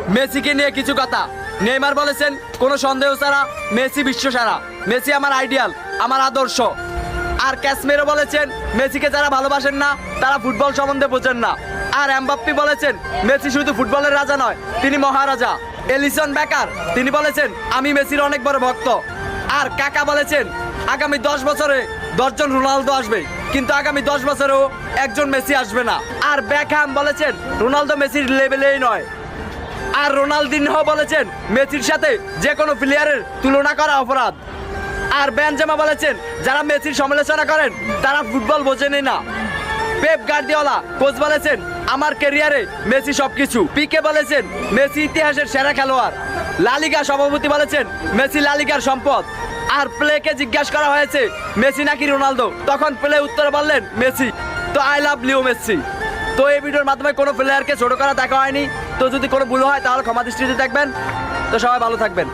মেসিকে নিয়ে কিছু কথা। নেইমার বলেছেন কোনো সন্দেহ ছাড়া মেসি বিশ্বসেরা, মেসি আমার আইডিয়াল, আমার আদর্শ। আর ক্যাসমেরো বলেছেন মেসিকে যারা ভালোবাসেন না তারা ফুটবল সম্বন্ধে বোঝেন না। আর এমবাপ্পে বলেছেন মেসি শুধু ফুটবলের রাজা নয়, তিনি মহারাজা। এলিসন বেকার তিনি বলেছেন আমি মেসির অনেক বড় ভক্ত। আর কাকা বলেছেন আগামী 10 বছরে 10 জন রোনালদো আসবে, কিন্তু আগামী 10 বছরেও একজন মেসি আসবে না। আর বেকহ্যাম বলেছেন রোনালদো মেসির লেভেলেই নয়। আর রোনালদিনহো বলেছেন মেসির সাথে যে কোনো প্লেয়ারের তুলনা করা অপরাধ। আর বেনজেমা বলেছেন যারা মেসির সমালোচনা করেন তারা ফুটবল বোঝেনই না। পেপ গার্দিওলা কোচ বলেছেন আমার ক্যারিয়ারে মেসি সবকিছু। পিকে বলেছেন মেসি ইতিহাসের সেরা খেলোয়াড়। লা লিগা সভাপতি বলেছেন মেসি লা লিগার সম্পদ। আর প্লেকে জিজ্ঞাসা করা হয়েছে মেসি নাকি রোনালদো, তখন প্লে উত্তরে বললেন মেসি। তো আই লাভ লিও মেসি। তো এই ভিডিওর মাধ্যমে কোনো প্লেয়ারকে ছোট করা দেখা হয়নি। তো যদি কোনো ভুল হয় তাহলে ক্ষমা দৃষ্টিতে দেখবেন। তো সবাই ভালো থাকবেন।